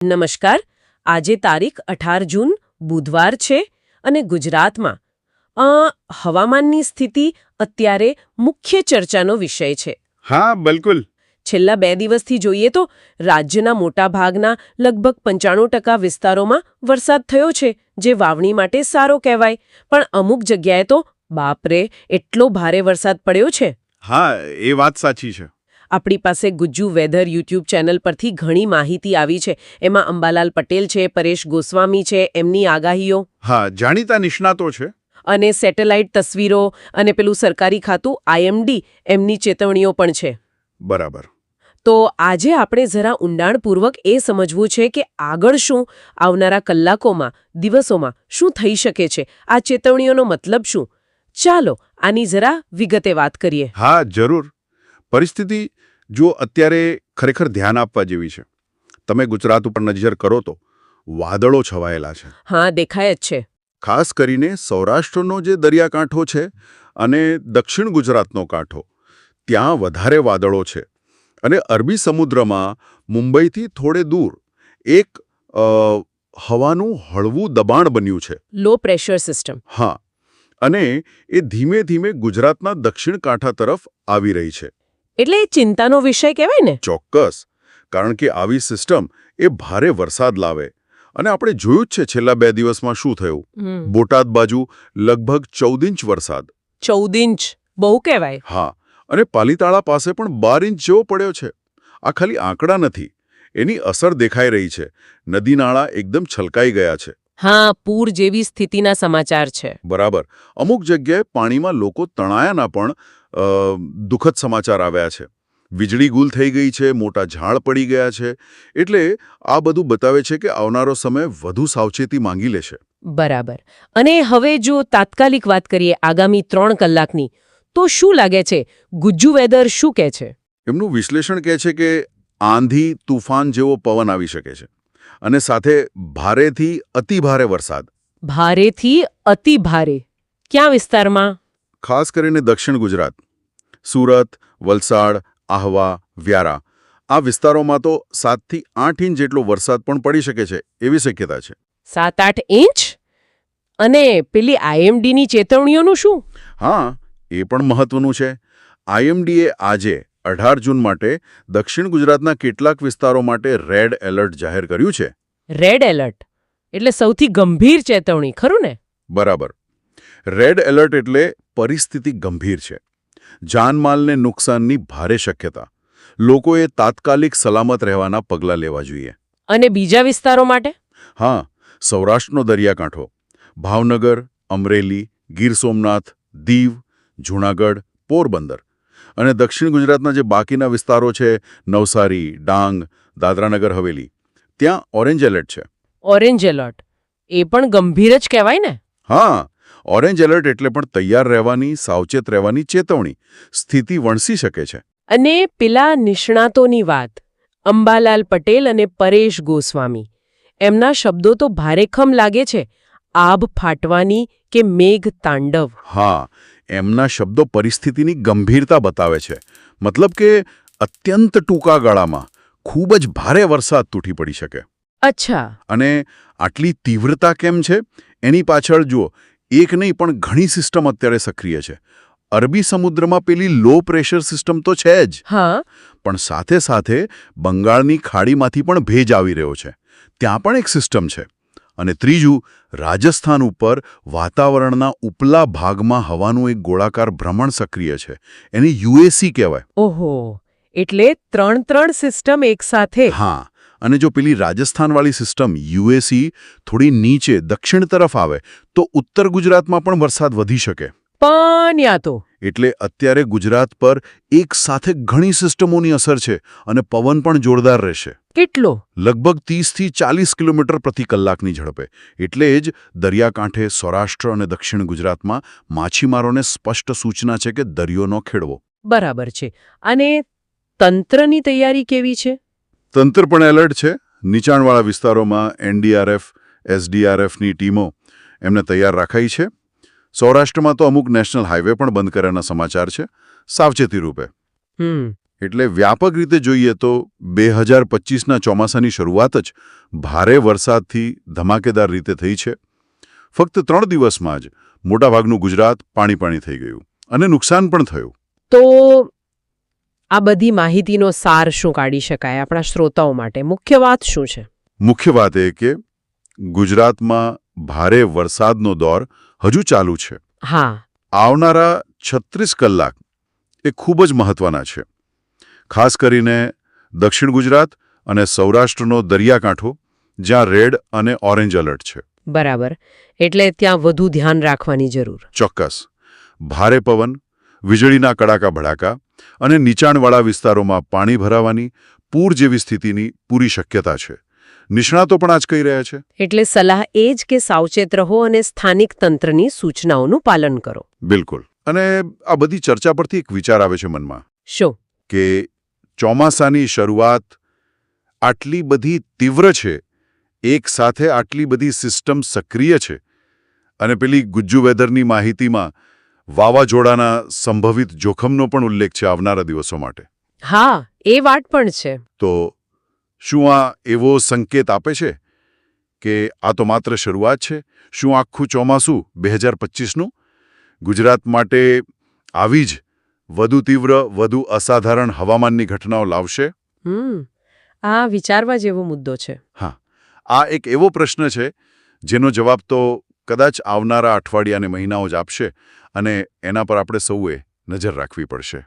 નમસ્કાર. આજે તારીખ 18 જૂન બુધવાર છે અને ગુજરાતમાં હવામાનની સ્થિતિ અત્યારે મુખ્ય ચર્ચાનો વિષય છે. હા, બિલકુલ. છેલ્લા 2 દિવસથી જોઈએ તો રાજ્યના મોટા ભાગના લગભગ 95% વિસ્તારોમાં વરસાદ થયો છે, જે વાવણી માટે સારો કહેવાય. પણ અમુક જગ્યાએ તો બાપરે, એટલો ભારે વરસાદ પડ્યો છે. હા, એ વાત સાચી છે. આપણી પાસે ગુજ્જુ વેધર યુટ્યુબ ચેનલ પરથી ઘણી માહિતી આવી છે. એમાં અંબાલાલ પટેલ છે, પરેશ ગોસ્વામી છે, એમની આગાહીઓ. હા, જાણીતા નિષ્ણાતો છે. અને સેટેલાઇટ તસવીરો અને પેલું સરકારી ખાતું IMD એમની ચેતવણીઓ પણ છે. બરાબર. તો આજે આપણે જરા ઊંડાણપૂર્વક એ સમજવું છે કે આગળ શું, આવનારા કલાકોમાં, દિવસોમાં શું થઈ શકે છે. આ ચેતવણીઓનો મતલબ શું? ચાલો આની જરા વિગતે વાત કરીએ. હા, જરૂર. પરિસ્થિતિ જો અત્યારે ખરેખર ધ્યાન આપવા જેવી છે. તમે ગુજરાત ઉપર નજર કરો તો વાદળો છવાયેલા છે. હા, દેખાય જ છે. ખાસ કરીને સૌરાષ્ટ્રનો જે દરિયાકાંઠો છે અને દક્ષિણ ગુજરાતનો કાંઠો, ત્યાં વધારે વાદળો છે. અને અરબી સમુદ્રમાં મુંબઈથી થોડે દૂર એક હવાનું હળવું દબાણ બન્યું છે. Low pressure system. હા, અને એ ધીમે ધીમે ગુજરાતના દક્ષિણ કાંઠા તરફ આવી રહી છે. એટલે એ ચિંતાનો વિષય કહેવાય ને? ચોક્કસ. કારણ કે આવી સિસ્ટમ એ ભારે વરસાદ લાવે. અને આપણે જોયું જ છે છેલ્લા 2 દિવસમાં શું થયું. બોટાદ બાજુ લગભગ 14 ઇંચ વરસાદ. 14 ઇંચ બહુ કહેવાય. હા, અને પાલીતાણા પાસે પણ 12 ઇંચ જેવો પડ્યો છે. આ ખાલી આંકડા નથી, એની અસર દેખાઈ રહી છે. નદી નાળા એકદમ છલકાઈ ગયા છે. હા, પૂર જેવી સ્થિતિના સમાચાર છે. બરાબર. અમુક જગ્યાએ પાણીમાં લોકો તણાયાના પણ દુઃખદ સમાચાર આવ્યા છે. વીજળી ગુલ થઈ ગઈ છે, મોટા ઝાડ પડી ગયા છે. એટલે આ બધું બતાવે છે કે આવનારો સમય વધુ સાવચેતી માંગી લેશે. બરાબર. અને હવે જો તાત્કાલિક વાત કરીએ આગામી 3 કલાકની, તો શું લાગે છે? ગુજ્જુ વેધર શું કહે છે? એમનું વિશ્લેષણ કહે છે કે આંધી તુફાન જેવો પવન આવી શકે છે. અને સાથે ભારેથી અતિભારે વરસાદ. ભારેથી અતિભારે ક્યાં વિસ્તારમાં? ખાસ કરીને દક્ષિણ ગુજરાત, સુરત, વલસાડ, આહવા, વ્યારા, આ વિસ્તારોમાં તો 7 થી 8 ઇંચ જેટલો વરસાદ પણ પડી શકે છે એવી શક્યતા છે. 7-8 ઇંચ? અને પેલી IMDની ચેતવણીઓનું શું? હા, એ પણ મહત્વનું છે. IMDએ આજે 18 જૂન માટે દક્ષિણ ગુજરાતના કેટલાક વિસ્તારો માટે રેડ એલર્ટ જાહેર કર્યું છે. રેડ એલર્ટ એટલે સૌથી ગંભીર ચેતવણી, ખરું ને? બરાબર. રેડ એલર્ટ એટલે પરિસ્થિતિ ગંભીર છે. જાનમાલને નુકસાનની ભારે શક્યતા. લોકોએ તાત્કાલિક સલામત રહેવાના પગલાં લેવા જોઈએ. અને બીજા વિસ્તારો માટે? હા, સૌરાષ્ટ્રનો દરિયાકાંઠો, ભાવનગર, અમરેલી, ગીર સોમનાથ, દીવ, જૂનાગઢ, પોરબંદર અને દક્ષિણ ગુજરાતના જે બાકીના વિસ્તારો છે, નવસારી, ડાંગ, દાદરાનગર હવેલી, ત્યાં ઓરેન્જ એલર્ટ છે. ઓરેન્જ એલર્ટ એ પણ ગંભીર જ કહેવાય ને? હા, ઓરેન્જ એલર્ટ એટલે પણ તૈયાર રહેવાની, સાવચેત રહેવાની ચેતવણી. સ્થિતિ વણસી શકે છે. અને પેલા નિષ્ણાતોની વાત, અંબાલાલ પટેલ અને પરેશ ગોસ્વામી, એમના શબ્દો તો ભારેખમ લાગે છે. આભ ફાટવાની કે મેઘ તાંડવ. હા, એમના શબ્દો પરિસ્થિતિની ગંભીરતા બતાવે છે. મતલબ કે અત્યંત ટૂંકા ગાળામાં ખૂબ જ ભારે વરસાદ તૂટી પડી શકે. અચ્છા. અને આટલી તીવ્રતા કેમ છે એની પાછળ જુઓ, એક નહીં પણ ઘણી સિસ્ટમ અત્યારે સક્રિય છે. અરબી સમુદ્રમાં પેલી લો પ્રેશર સિસ્ટમ તો છે જ. હા. પણ સાથે સાથે બંગાળની ખાડીમાંથી પણ ભેજ આવી રહ્યો છે. ત્યાં પણ એક સિસ્ટમ છે. અને ત્રીજું, રાજસ્થાન ઉપર વાતાવરણના ઉપલા ભાગમાં હવાનું એક ગોળાકાર ભ્રમણ સક્રિય છે. એને યુએસી કહેવાય. ઓહો, એટલે 3 સિસ્ટમ એકસાથે. હા, અને જો પેલી રાજસ્થાનવાળી સિસ્ટમ યુએસી થોડી નીચે દક્ષિણ તરફ આવે તો ઉત્તર ગુજરાતમાં પણ વરસાદ વધી શકે. પણ યા તો એટલે અત્યારે ગુજરાત પર એક સાથે ઘણી સિસ્ટમોની અસર છે અને પવન પણ જોરદાર રહેશે. કેટલો? લગભગ 30 થી 40 કિલોમીટર પ્રતિ કલાકની ઝડપે. એટલે જ દરિયાકાંઠે સૌરાષ્ટ્ર અને દક્ષિણ ગુજરાતમાં માછીમારોને સ્પષ્ટ સૂચના છે કે દરિયો ન ખેડવો. બરાબર છે. અને તંત્રની તૈયારી કેવી છે? તંત્ર પણ એલર્ટ છે. નીચાણવાળા વિસ્તારોમાં NDRF, SDRFની ટીમો એમને તૈયાર રાખાઈ છે. સૌરાષ્ટ્રમાં તો અમુક નેશનલ હાઈવે પણ બંધ કર્યાના સમાચાર છે, સાવચેતી રૂપે. એટલે વ્યાપક રીતે જોઈએ તો 2025ના ચોમાસાની શરૂઆત જ ભારે વરસાદથી ધમાકેદાર રીતે થઈ છે. ફક્ત 3 દિવસમાં જ મોટાભાગનું ગુજરાત પાણી થઈ ગયું અને નુકસાન પણ થયું. તો આ બધી માહિતીનો સાર શું કાઢી શકાય આપણા શ્રોતાઓ માટે? મુખ્ય વાત શું છે? મુખ્ય વાત એ કે ગુજરાતમાં ભારે વરસાદનો દોર હજુ ચાલુ છે. હા. આવનારા 36 કલાક એ ખૂબ જ મહત્વના છે. ખાસ કરીને દક્ષિણ ગુજરાત અને સૌરાષ્ટ્રનો દરિયાકાંઠો, જ્યાં રેડ અને ઓરેન્જ એલર્ટ છે. બરાબર. એટલે ત્યાં વધુ ધ્યાન રાખવાની જરૂર. ચોક્કસ. ભારે પવન, વીજળીના કડાકા ભડાકા અને નીચાણવાળા વિસ્તારોમાં પાણી ભરાવાની, પૂર જેવી સ્થિતિની પૂરી શક્યતા છે. નિષ્ણાતો પણ આજ કહી રહ્યા છે. એટલે સલાહ એ જ કે સાવચેત રહો અને સ્થાનિક તંત્રની સૂચનાઓનું પાલન કરો. બિલકુલ. અને આ બધી ચર્ચા પરથી એક વિચાર આવે છે મનમાં. શું? કે ચોમાસાની શરૂઆત આટલી બધી તીવ્ર છે, એક સાથે આટલી બધી સિસ્ટમ સક્રિય છે, અને પેલી ગુજ્જુ વેધરની માહિતીમાં વાવાઝોડાના સંભવિત જોખમનો પણ ઉલ્લેખ છે આવનારા દિવસો માટે. હા, એ વાત પણ છે. તો શું આ એવો સંકેત આપે છે કે આ તો માત્ર શરૂઆત છે? શું આખું ચોમાસું 2025નું ગુજરાત માટે આવી જ વધુ તીવ્ર, વધુ અસાધારણ હવામાનની ઘટનાઓ લાવશે? આ વિચારવા જેવો મુદ્દો છે. હા, આ એક એવો પ્રશ્ન છે જેનો જવાબ તો કદાચ આવનારા અઠવાડિયા અને મહિનાઓ જ આપશે, અને એના પર આપણે સૌએ નજર રાખવી પડશે.